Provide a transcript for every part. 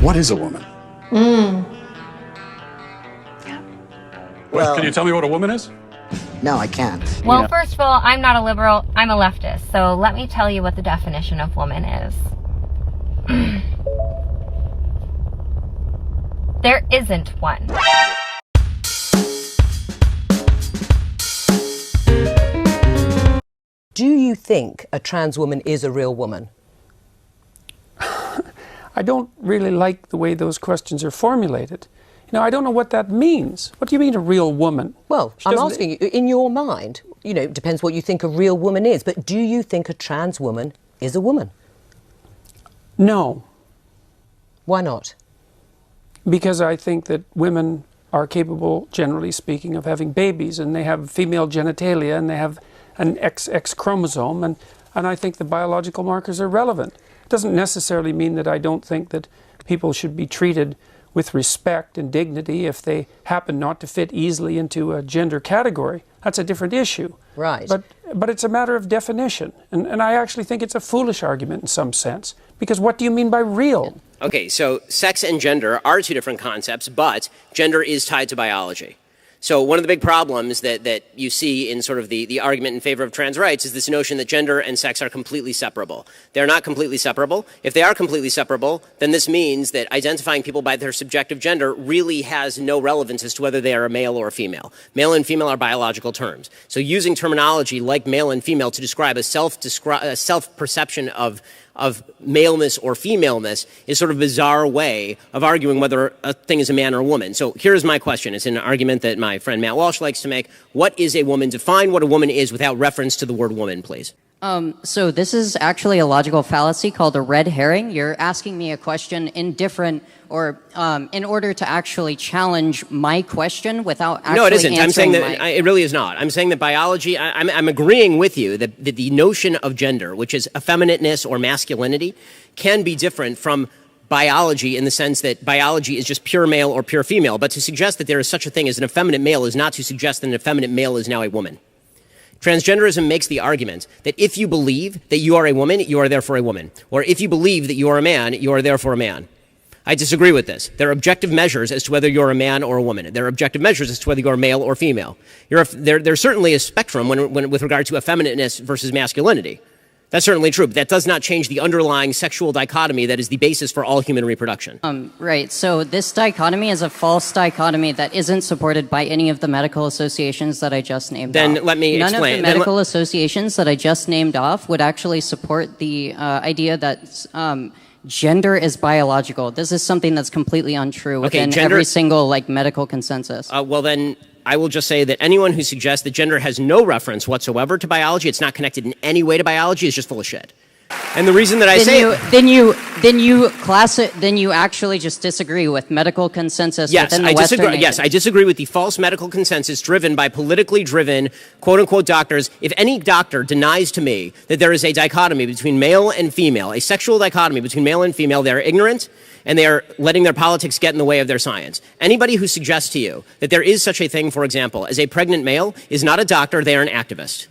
What is a woman? Well, Can you tell me what a woman is? no, I can't. Well, first of all, I'm not a liberal, I'm a leftist. So let me tell you what the definition of woman is. There isn't one. Do you think a trans woman is a real woman? I don't really like the way those questions are formulated. You know, I don't know what that means. What do you mean a real woman? Well, I'm asking you, in your mind, you know, it depends what you think a real woman is, but do you think a trans woman is a woman? No, Why not? because I think that women are capable, generally speaking, of having babies, and they have female genitalia, and they have an XX chromosome, and I think the biological markers are relevant. It doesn't necessarily mean that I don't think that people should be treated with respect and dignity if they happen not to fit easily into a gender category. That's a different issue. Right. But it's a matter of definition. And I actually think it's a foolish argument in some sense. Because what do you mean by real? Okay, so sex and gender are two different concepts, but gender is tied to biology. So one of the big problems that you see in sort of the argument in favor of trans rights is this notion that gender and sex are completely separable. They're not completely separable. If they are completely separable, then this means that identifying people by their subjective gender really has no relevance as to whether they are a male or a female. Male and female are biological terms. So using terminology like male and female to describe a self-perception of maleness or femaleness is sort of a bizarre way of arguing whether a thing is a man or a woman. So here's my question. It's an argument that my friend Matt Walsh likes to make. What is a woman? Define what a woman is without reference to the word woman, please. So this is actually a logical fallacy called a red herring. You're asking me a question in order to actually challenge my question without actually No, it isn't. I'm saying that it it really is not. I'm saying that biology, I'm agreeing with you that the notion of gender, which is effeminateness or masculinity, can be different from biology in the sense that biology is just pure male or pure female. But to suggest that there is such a thing as an effeminate male is not to suggest that an effeminate male is now a woman. Transgenderism makes the argument that if you believe that you are a woman, you are therefore a woman. Or if you believe that you are a man, you are therefore a man. I disagree with this. There are objective measures as to whether you're a man or a woman. There are objective measures as to whether you're male or female. There's certainly a spectrum when with regard to effeminateness versus masculinity. That's certainly true, but that does not change the underlying sexual dichotomy that is the basis for all human reproduction. Right. So this dichotomy is a false dichotomy that isn't supported by any of the medical associations that I just named off. Then let me None explain. of the medical associations that I just named off would actually support the idea that gender is biological. This is something that's completely untrue within every single medical consensus. Well, then I will just say that anyone who suggests that gender has no reference whatsoever to biology, it's not connected in any way to biology, is just full of shit. And the reason that I then you actually just disagree with medical consensus within the Western nations. Yes, I disagree with the false medical consensus driven by politically driven, quote unquote, doctors. If any doctor denies to me that there is a dichotomy between male and female, a sexual dichotomy between male and female, they're ignorant and they are letting their politics get in the way of their science. Anybody who suggests to you that there is such a thing, for example, as a pregnant male is not a doctor, they are an activist.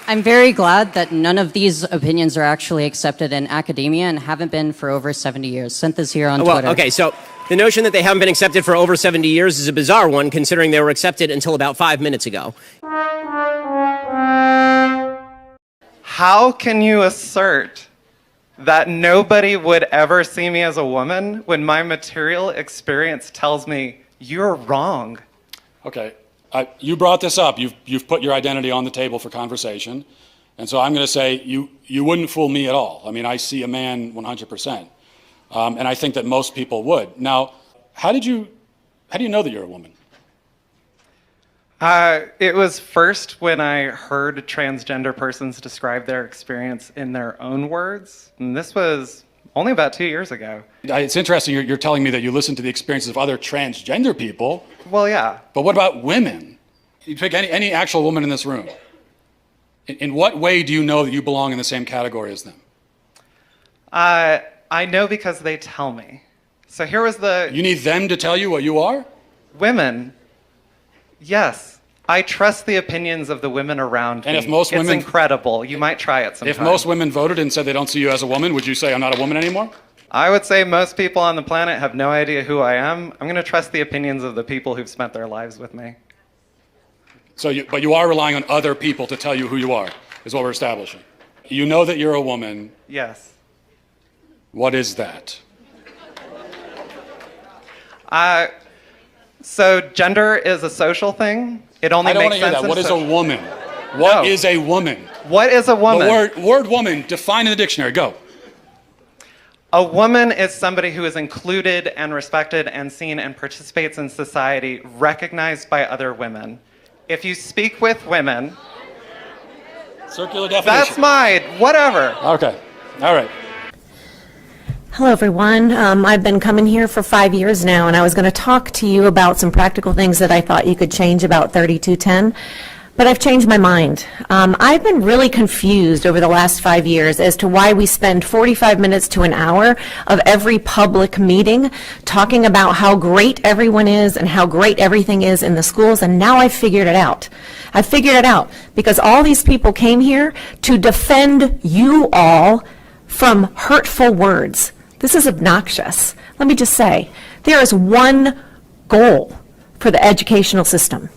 I'm very glad that none of these opinions are actually accepted in academia and haven't been for over 70 years. Sent this here on Twitter. Okay, so the notion that they haven't been accepted for over 70 years is a bizarre one, considering they were accepted until about 5 minutes ago. How can you assert that nobody would ever see me as a woman when my material experience tells me you're wrong? Okay. You brought this up. You've put your identity on the table for conversation. And so I'm going to say you wouldn't fool me at all. I mean, I see a man 100%. And I think that most people would. Now, how do you know that you're a woman? It was first when I heard transgender persons describe their experience in their own words. And this was only about 2 years ago. It's interesting you're telling me that you listen to the experiences of other transgender people. Well, yeah. But what about women? You pick any actual woman in this room. In what way do you know that you belong in the same category as them? I know because they tell me. So here was the... You need them to tell you what you are? Women. Yes. I trust the opinions of the women around me. And if most women... It's incredible. You might try it sometime. If most women voted and said they don't see you as a woman, would you say I'm not a woman anymore? I would say most people on the planet have no idea who I am. I'm going to trust the opinions of the people who've spent their lives with me. But you are relying on other people to tell you who you are, is what we're establishing. You know that you're a woman. Yes. What is that? So gender is a social thing. It only I don't want makes to hear sense that. What is a social- woman? What is a woman? What is a woman? The word woman, define in the dictionary. Go. A woman is somebody who is included and respected and seen and participates in society, recognized by other women. If you speak with women, Circular definition. that's mine, whatever. Okay. All right. Hello, everyone. I've been coming here for 5 years now, and I was going to talk to you about some practical things that I thought you could change about 3210, but I've changed my mind. I've been really confused over the last 5 years as to why we spend 45 minutes to an hour of every public meeting talking about how great everyone is and how great everything is in the schools, and now I've figured it out. I figured it out because all these people came here to defend you all from hurtful words. This is obnoxious. Let me just say, there is one goal for the educational system.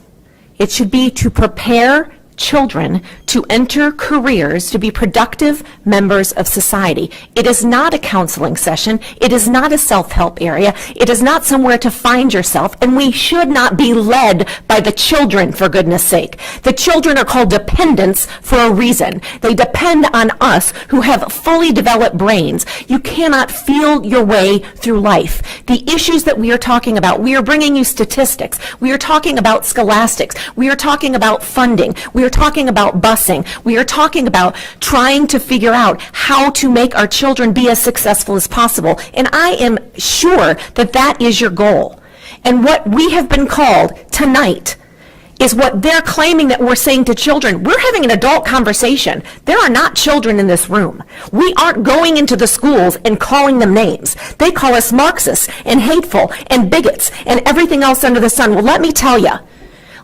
It should be to prepare children to enter careers to be productive members of society. It is not a counseling session. It is not a self-help area. It is not somewhere to find yourself, and we should not be led by the children, for goodness sake. The children are called dependents for a reason. They depend on us who have fully developed brains. You cannot feel your way through life. The issues that we are talking about, we are bringing you statistics. We are talking about scholastics. We are talking about funding. We are talking about busing. We are talking about trying to figure out how to make our children be as successful as possible. And I am sure that that is your goal. And what we have been called tonight is what they're claiming that we're saying to children. We're having an adult conversation. There are not children in this room. We aren't going into the schools and calling them names. They call us Marxists and hateful and bigots and everything else under the sun. Well, let me tell you,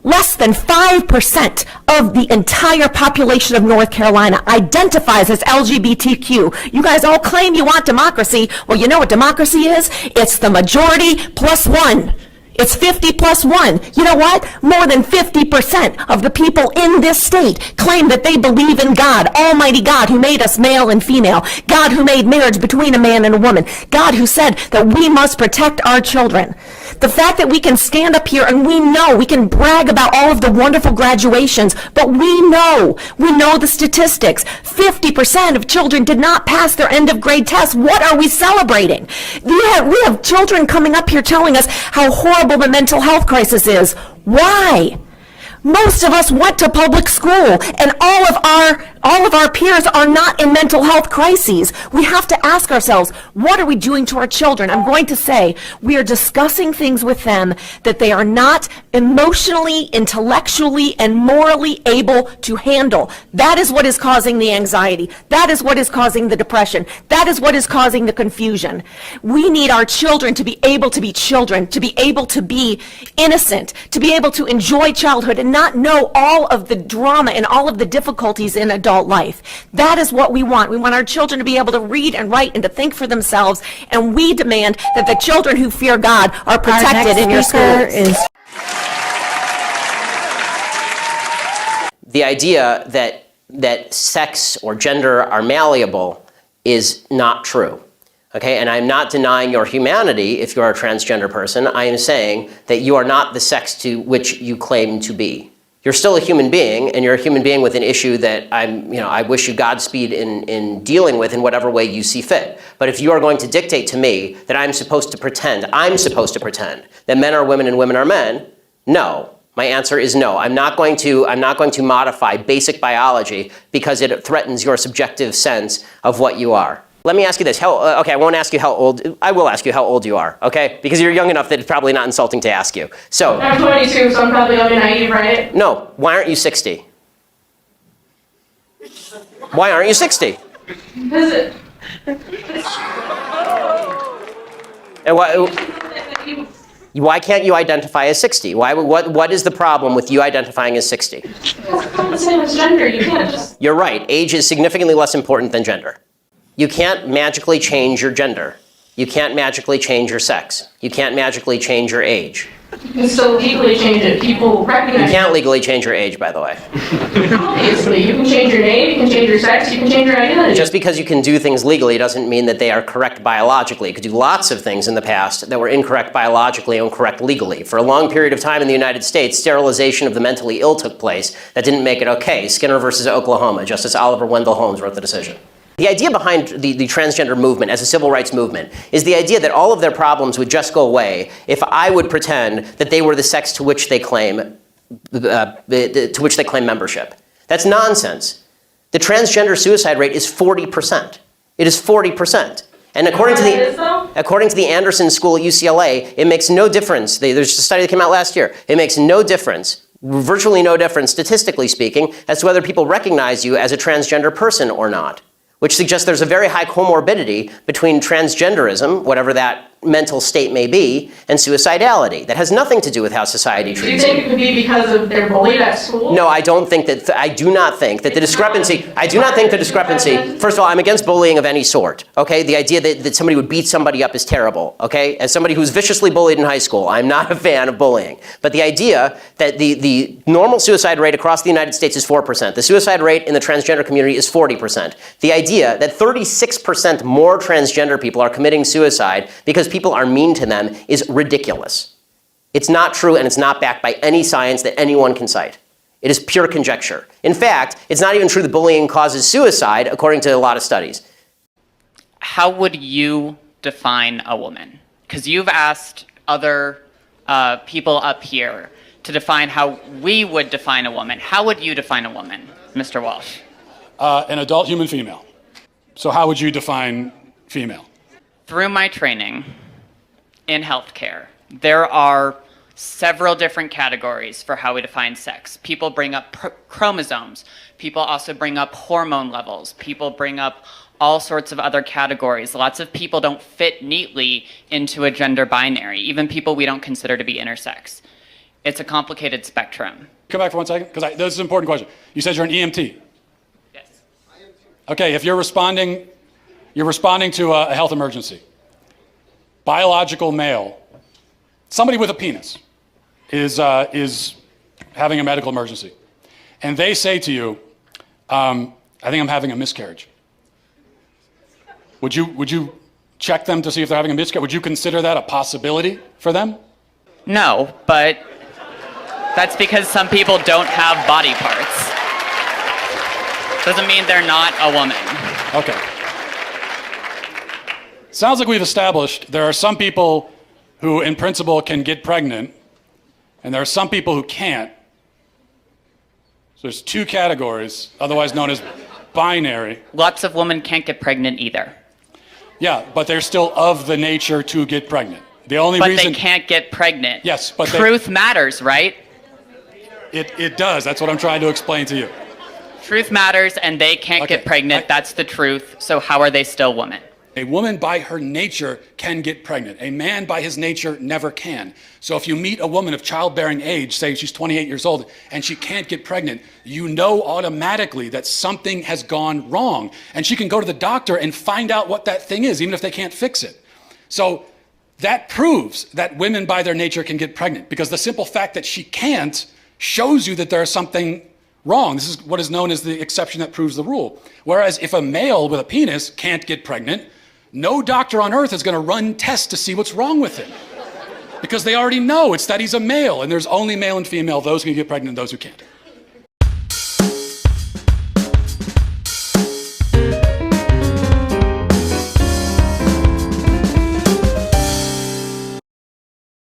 less than 5% of the entire population of North Carolina identifies as LGBTQ. You guys all claim you want democracy. Well, you know what democracy is? It's the majority plus one. It's 50 plus 1. You know what? More than 50% of the people in this state claim that they believe in God, Almighty God, who made us male and female, God who made marriage between a man and a woman, God who said that we must protect our children. The fact that we can stand up here and we know, we can brag about all of the wonderful graduations, but we know the statistics. 50% of children did not pass their end of grade tests. What are we celebrating? We have children coming up here telling us how horrible the mental health crisis is. Why? Most of us went to public school, and all of our peers are not in mental health crises. We have to ask ourselves, what are we doing to our children? I'm going to say we are discussing things with them that they are not emotionally, intellectually, and morally able to handle. That is what is causing the anxiety. That is what is causing the depression. That is what is causing the confusion. We need our children to be able to be children, to be able to be innocent, to be able to enjoy childhood and not know all of the drama and all of the difficulties in adult life. That is what we want. We want our children to be able to read and write and to think for themselves, and we demand that the children who fear God are protected in your schools. The idea that sex or gender are malleable is not true. Okay, and I'm not denying your humanity if you're a transgender person. I am saying that you are not the sex to which you claim to be. You're still a human being, and you're a human being with an issue that I wish you Godspeed in dealing with in whatever way you see fit. But if you are going to dictate to me that I'm supposed to pretend that men are women and women are men, no. My answer is no. I'm not going to modify basic biology because it threatens your subjective sense of what you are. Let me ask you this. Okay, I won't ask you how old. I will ask you how old you are, okay? Because you're young enough that it's probably not insulting to ask you. So I'm 22, so I'm probably young and naive, right? No. Why aren't you 60? Why aren't you 60? Because it... And why can't you identify as 60? What is the problem with you identifying as 60? It's not the same as gender. You can't just... You're right. Age is significantly less important than gender. You can't magically change your gender. You can't magically change your sex. You can't magically change your age. You can still legally change it. People recognize You can't legally change your age, by the way. Obviously, you can change your name, you can change your sex, you can change your identity. Just because you can do things legally doesn't mean that they are correct biologically. You could do lots of things in the past that were incorrect biologically and correct legally. For a long period of time in the United States, sterilization of the mentally ill took place. That didn't make it okay. Skinner versus Oklahoma. Justice Oliver Wendell Holmes wrote the decision. The idea behind the transgender movement as a civil rights movement is the idea that all of their problems would just go away if I would pretend that they were the sex to which they claim membership. That's nonsense. The transgender suicide rate is 40%. It is 40%. And according to the Anderson School at UCLA, it makes no difference. There's a study that came out last year. It makes no difference, virtually no difference, statistically speaking, as to whether people recognize you as a transgender person or not, which suggests there's a very high comorbidity between transgenderism, whatever that mental state may be, and suicidality. That has nothing to do with how society treats Do you think it could be because of they're bullied at school? No, I don't think that. I do not think that the discrepancy. I do not think the discrepancy. First of all, I'm against bullying of any sort. Okay, the idea that somebody would beat somebody up is terrible. Okay, as somebody who's viciously bullied in high school, I'm not a fan of bullying. But the idea that the normal suicide rate across the United States is 4%. The suicide rate in the transgender community is 40%. The idea that 36% more transgender people are committing suicide because people are mean to them is ridiculous. It's not true, and it's not backed by any science that anyone can cite. It is pure conjecture. In fact, it's not even true that bullying causes suicide, according to a lot of studies. How would you define a woman? Because you've asked other people up here to define how we would define a woman. How would you define a woman, Mr. Walsh? An adult human female. So how would you define female? Through my training in healthcare, there are several different categories for how we define sex. People bring up chromosomes. People also bring up hormone levels. People bring up all sorts of other categories. Lots of people don't fit neatly into a gender binary, even people we don't consider to be intersex. It's a complicated spectrum. Come back for 1 second, because this is an important question. You said you're an EMT. Yes. Okay, if you're responding to a health emergency. Biological male, somebody with a penis, is having a medical emergency. And they say to you, I think I'm having a miscarriage. Would you check them to see if they're having a miscarriage? Would you consider that a possibility for them? No, but that's because some people don't have body parts. Doesn't mean they're not a woman. Okay. Sounds like we've established there are some people who, in principle, can get pregnant, and there are some people who can't. So there's two categories, otherwise known as binary. Lots of women can't get pregnant either. Yeah, but they're still of the nature to get pregnant. The only but reason they can't get pregnant. Yes, but truth matters, right? It does. That's what I'm trying to explain to you. Truth matters, and they can't get pregnant. That's the truth. So how are they still women? A woman by her nature can get pregnant. A man by his nature never can. So if you meet a woman of childbearing age, say she's 28 years old, and she can't get pregnant, you know automatically that something has gone wrong. And she can go to the doctor and find out what that thing is, even if they can't fix it. So that proves that women by their nature can get pregnant, because the simple fact that she can't shows you that there's something wrong. This is what is known as the exception that proves the rule. Whereas if a male with a penis can't get pregnant, no doctor on earth is going to run tests to see what's wrong with him, because they already know it's that he's a male, and there's only male and female, those who can get pregnant and those who can't.